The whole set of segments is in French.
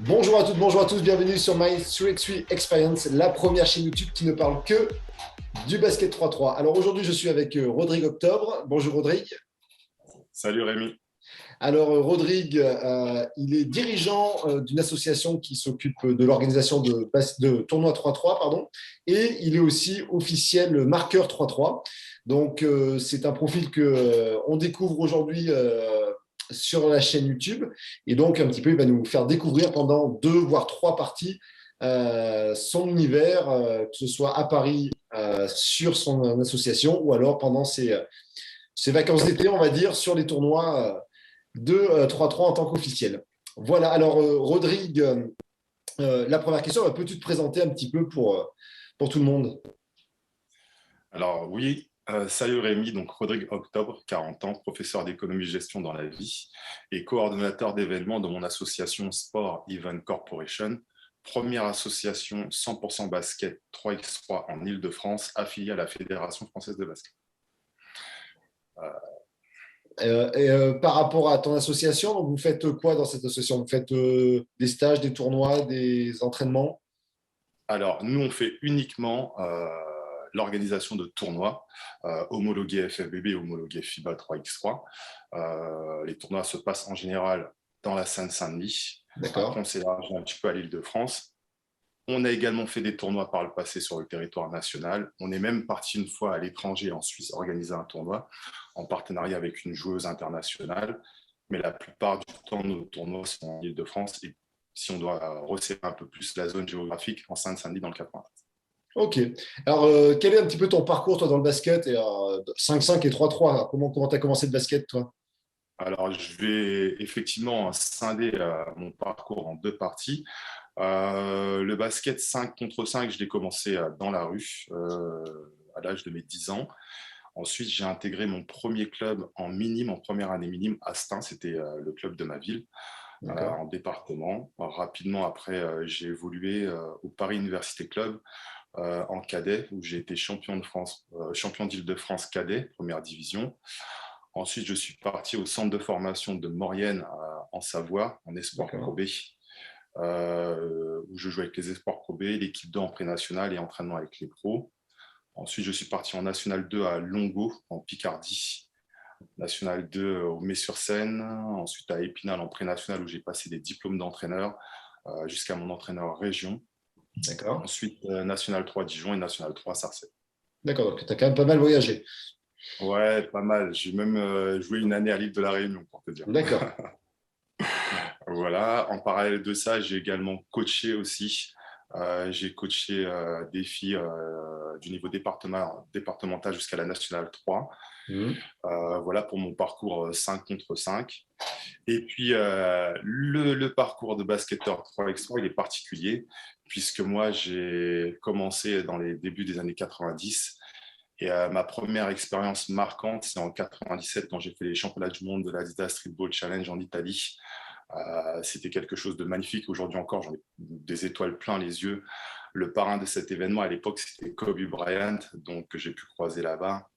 Bonjour à toutes, bonjour à tous, bienvenue sur My 3x3 Experience, la première chaîne YouTube qui ne parle que du basket 3-3. Alors aujourd'hui, je suis avec Rodrigue Octobre. Bonjour Rodrigue. Salut Rémi. Alors Rodrigue, il est dirigeant d'une association qui s'occupe de l'organisation de tournois 3-3, pardon, et il est aussi officiel marqueur 3-3. Donc c'est un profil que on découvre aujourd'hui sur la chaîne YouTube. Et donc, un petit peu, il va nous faire découvrir pendant deux, voire trois parties son univers, que ce soit à Paris sur son association ou alors pendant ses vacances d'été, on va dire, sur les tournois de 3-3 en tant qu'officiel. Voilà, alors Rodrigue, la première question, peux-tu te présenter un petit peu pour tout le monde? Alors oui, salut Rémi, donc Rodrigue Octobre, 40 ans, professeur d'économie-gestion dans la vie et coordonnateur d'événements de mon association Sport Event Corporation, première association 100% basket 3x3 en Île-de-France, affiliée à la Fédération française de basket. Par rapport à ton association, vous faites quoi dans cette association? Vous faites des stages, des tournois, des entraînements? Alors, nous, on fait uniquement l'organisation de tournois homologués FFBB et homologués FIBA 3x3. Les tournois se passent en général dans la Seine-Saint-Denis. Après, D'accord. on s'est élargi un petit peu à l'Île-de-France. On a également fait des tournois par le passé sur le territoire national. On est même parti une fois à l'étranger, en Suisse, organiser un tournoi en partenariat avec une joueuse internationale. Mais la plupart du temps, nos tournois sont en Île-de-France. Et si on doit resserrer un peu plus la zone géographique, en Seine-Saint-Denis dans le 80. Ok. Alors, quel est un petit peu ton parcours, toi, dans le basket? 5-5 et 3-3, alors, comment tu as commencé le basket, toi? Alors, je vais effectivement scinder mon parcours en deux parties. Le basket 5 contre 5, je l'ai commencé dans la rue à l'âge de mes 10 ans. Ensuite, j'ai intégré mon premier club en minime, en première année minime, à Stein, c'était le club de ma ville, D'accord. en département. Rapidement après, j'ai évolué au Paris Université Club en cadet, où j'ai été champion de France, champion d'Île-de-France cadet, première division. Ensuite, je suis parti au centre de formation de Maurienne en Savoie, en Espoir Pro D'accord. B, où je joue avec les Espoirs Pro B, l'équipe 2 en pré-national et entraînement avec les pros. Ensuite, je suis parti en National 2 à Longo, en Picardie. National 2 au Mets-sur-Seine. Ensuite, à Épinal, en pré-national, où j'ai passé des diplômes d'entraîneur jusqu'à mon entraîneur région. D'accord. Ensuite, National 3 Dijon et National 3 Sarcelles. D'accord. Donc, tu as quand même pas mal voyagé. Ouais, pas mal. J'ai même joué une année à l'île de la Réunion, pour te dire. D'accord. Voilà. En parallèle de ça, j'ai également coaché aussi. J'ai coaché des filles du niveau départemental jusqu'à la nationale 3. Mhm. Voilà pour mon parcours 5 contre 5. Et puis, le parcours de basketteur 3x3, il est particulier, puisque moi, j'ai commencé dans les débuts des années 90. Et ma première expérience marquante, c'est en 97, quand j'ai fait les championnats du monde de l'Adidas Streetball Challenge en Italie. C'était quelque chose de magnifique. Aujourd'hui encore, j'en ai des étoiles plein les yeux. Le parrain de cet événement à l'époque, c'était Kobe Bryant, donc que j'ai pu croiser là-bas.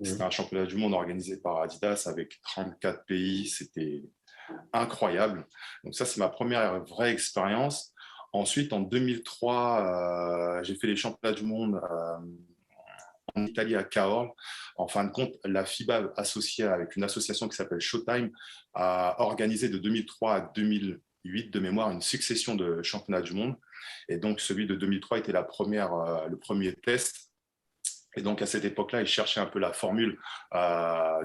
C'était Mhm. un championnat du monde organisé par Adidas avec 34 pays. C'était incroyable. Donc ça, c'est ma première vraie expérience. Ensuite, en 2003, j'ai fait les championnats du monde en Italie à Cahors. En fin de compte, la FIBA, associée avec une association qui s'appelle Showtime, a organisé de 2003 à 2008 de mémoire une succession de championnats du monde. Et donc, celui de 2003 était le premier test. Et donc, à cette époque-là, ils cherchaient un peu la formule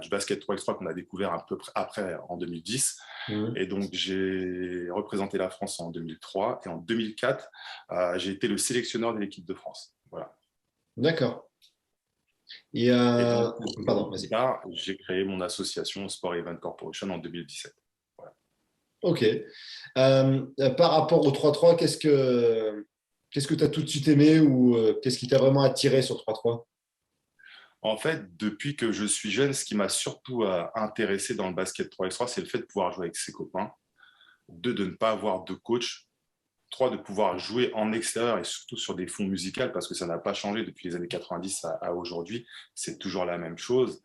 du basket 3x3 qu'on a découvert un peu après, en 2010. Mhm. Et donc, j'ai représenté la France en 2003. Et en 2004, j'ai été le sélectionneur de l'équipe de France. Voilà. D'accord. Et Et donc, pardon, plus vas-y. tard, j'ai créé mon association Sport Event Corporation en 2017. Voilà. Ok. Par rapport au 3-3, qu'est-ce que tu as tout de suite aimé ou qu'est-ce qui t'a vraiment attiré sur 3-3? En fait, depuis que je suis jeune, ce qui m'a surtout intéressé dans le basket 3x3, c'est le fait de pouvoir jouer avec ses copains. Deux, de ne pas avoir de coach. Trois, de pouvoir jouer en extérieur et surtout sur des fonds musicaux parce que ça n'a pas changé depuis les années 90 à aujourd'hui. C'est toujours la même chose.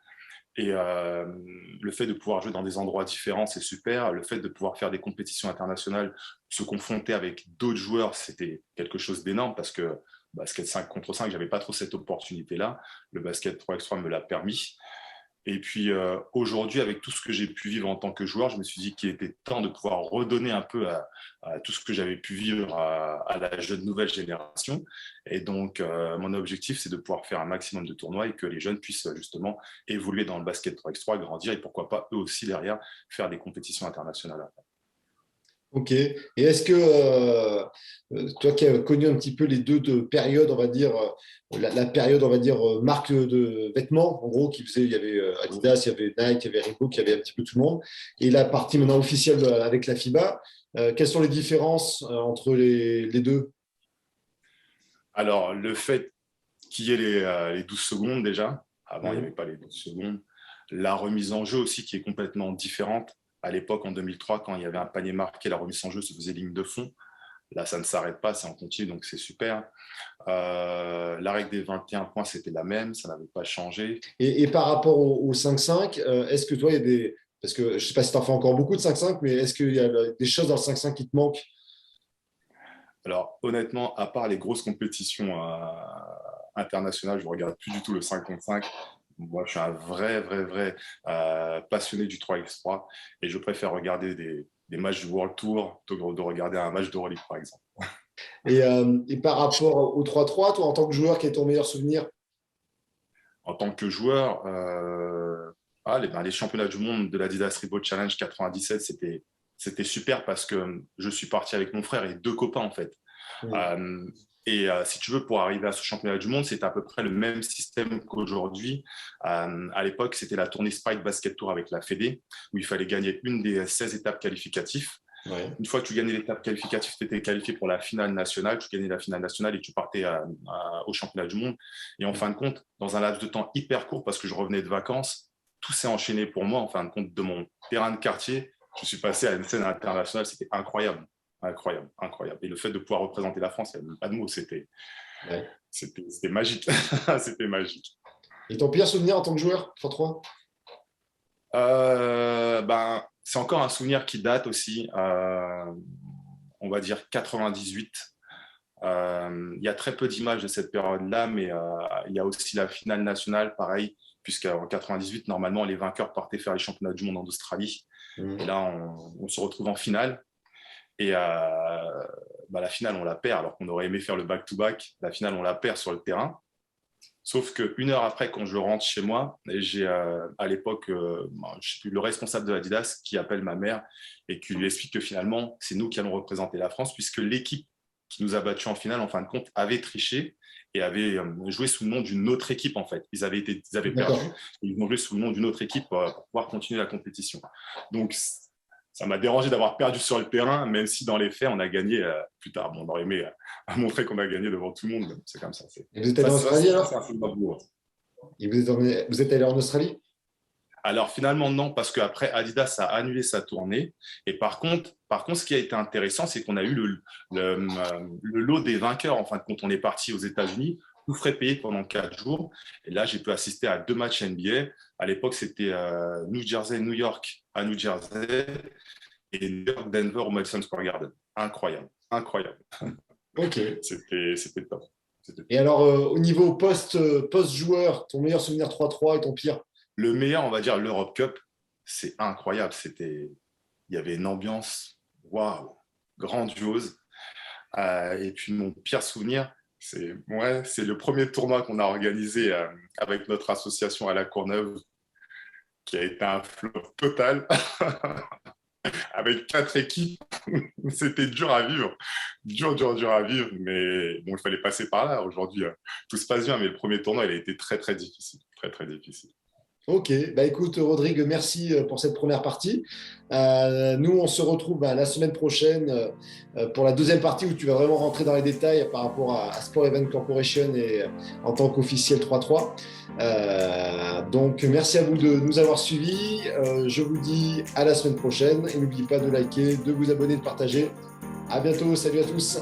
Et le fait de pouvoir jouer dans des endroits différents, c'est super. Le fait de pouvoir faire des compétitions internationales, se confronter avec d'autres joueurs, c'était quelque chose d'énorme parce que basket 5 contre 5, j'avais pas trop cette opportunité-là. Le basket 3x3 me l'a permis. Et puis aujourd'hui, avec tout ce que j'ai pu vivre en tant que joueur, je me suis dit qu'il était temps de pouvoir redonner un peu à tout ce que j'avais pu vivre à la jeune nouvelle génération. Et donc, mon objectif, c'est de pouvoir faire un maximum de tournois et que les jeunes puissent justement évoluer dans le basket 3x3, grandir et pourquoi pas eux aussi derrière faire des compétitions internationales. Ok. Et est-ce que toi qui as connu un petit peu les deux périodes, on va dire, la période, on va dire, marque de vêtements, en gros, il y avait Adidas, il y avait Nike, il y avait Reebok, il y avait un petit peu tout le monde, et la partie maintenant officielle avec la FIBA, quelles sont les différences entre les deux? Alors, le fait qu'il y ait les 12 secondes déjà, avant il n'y Mhm. avait pas les 12 secondes, la remise en jeu aussi qui est complètement différente. À l'époque, en 2003, quand il y avait un panier marqué, la remise en jeu se faisait ligne de fond. Là, ça ne s'arrête pas, c'est en continu, donc c'est super. La règle des 21 points, c'était la même, ça n'avait pas changé. Et par rapport au 5-5, est-ce que toi, il y a des... Parce que je ne sais pas si tu en fais encore beaucoup de 5-5, mais est-ce qu'il y a des choses dans le 5-5 qui te manquent? Alors, honnêtement, à part les grosses compétitions internationales, je ne regarde plus du tout le 5 contre 5. Moi, je suis un vrai passionné du 3x3 et je préfère regarder des matchs du World Tour plutôt que de regarder un match d'Euroleague, par exemple. Et par rapport au 3-3, toi, en tant que joueur, quel est ton meilleur souvenir? En tant que joueur, les championnats du monde de l'Adidas Reebok Challenge 97, c'était super parce que je suis parti avec mon frère et deux copains, en fait. Hmm. Euh, si tu veux, pour arriver à ce championnat du monde, c'était à peu près le même système qu'aujourd'hui. À l'époque, c'était la tournée Sprite Basket Tour avec la Fédé, où il fallait gagner une des 16 étapes qualificatives. Ouais. Une fois que tu gagnais l'étape qualificative, tu étais qualifié pour la finale nationale, tu gagnais la finale nationale et tu partais au championnat du monde. Et en fin de compte, dans un laps de temps hyper court, parce que je revenais de vacances, tout s'est enchaîné pour moi. En fin de compte, de mon terrain de quartier, je suis passé à une scène internationale. C'était incroyable. Incroyable, incroyable. Et le fait de pouvoir représenter la France, il n'y a même pas de mots, Ouais. c'était magique. C'était magique. Et ton pire souvenir en tant que joueur, 3-3? C'est encore un souvenir qui date aussi, on va dire 98. Il y a très peu d'images de cette période-là, mais il y a aussi la finale nationale, pareil, puisqu'en 98, normalement, les vainqueurs partaient faire les championnats du monde en Australie. Et Hmm. là, on se retrouve en finale. Et la finale, on la perd, alors qu'on aurait aimé faire le back-to-back. La finale, on la perd sur le terrain. Sauf qu'une heure après, quand je rentre chez moi, j'ai à l'époque je sais plus, le responsable de Adidas qui appelle ma mère et qui lui explique que finalement, c'est nous qui allons représenter la France, puisque l'équipe qui nous a battus en finale, en fin de compte, avait triché et avait joué sous le nom d'une autre équipe, en fait. Ils avaient perdu D'accord. et ils ont joué sous le nom d'une autre équipe pour pouvoir continuer la compétition. Donc, ça m'a dérangé d'avoir perdu sur le terrain, même si dans les faits, on a gagné plus tard. Bon, on aurait aimé montrer qu'on a gagné devant tout le monde. C'est comme ça. Et vous êtes allé en Australie C'est alors? un film beau. Et vous êtes allé en Australie? Alors finalement, non, parce qu'après, Adidas a annulé sa tournée. Et ce qui a été intéressant, c'est qu'on a eu le lot des vainqueurs. En fin de compte, on est parti aux États-Unis, tout frais payé pendant 4 jours. Et là, j'ai pu assister à 2 matchs NBA. À l'époque, c'était New Jersey, New York à New Jersey et New York, Denver au Madison Square Garden. Incroyable, incroyable. Ok. C'était top. Et alors, au niveau post-joueur, ton meilleur souvenir 3-3 et ton pire? Le meilleur, on va dire, l'Europe Cup, c'est incroyable. Il y avait une ambiance, waouh, grandiose. Et puis mon pire souvenir, c'est le premier tournoi qu'on a organisé avec notre association à La Courneuve, qui a été un flop total, avec 4 équipes. C'était dur à vivre, dur à vivre, mais bon, il fallait passer par là. Aujourd'hui, tout se passe bien, mais le premier tournoi, il a été très difficile, très difficile. Ok, bah écoute Rodrigue, merci pour cette première partie. Nous, on se retrouve la semaine prochaine pour la deuxième partie où tu vas vraiment rentrer dans les détails par rapport à Sport Event Corporation et en tant qu'officiel 3-3. Donc, merci à vous de nous avoir suivis. Je vous dis à la semaine prochaine et n'oubliez pas de liker, de vous abonner, de partager. À bientôt, salut à tous.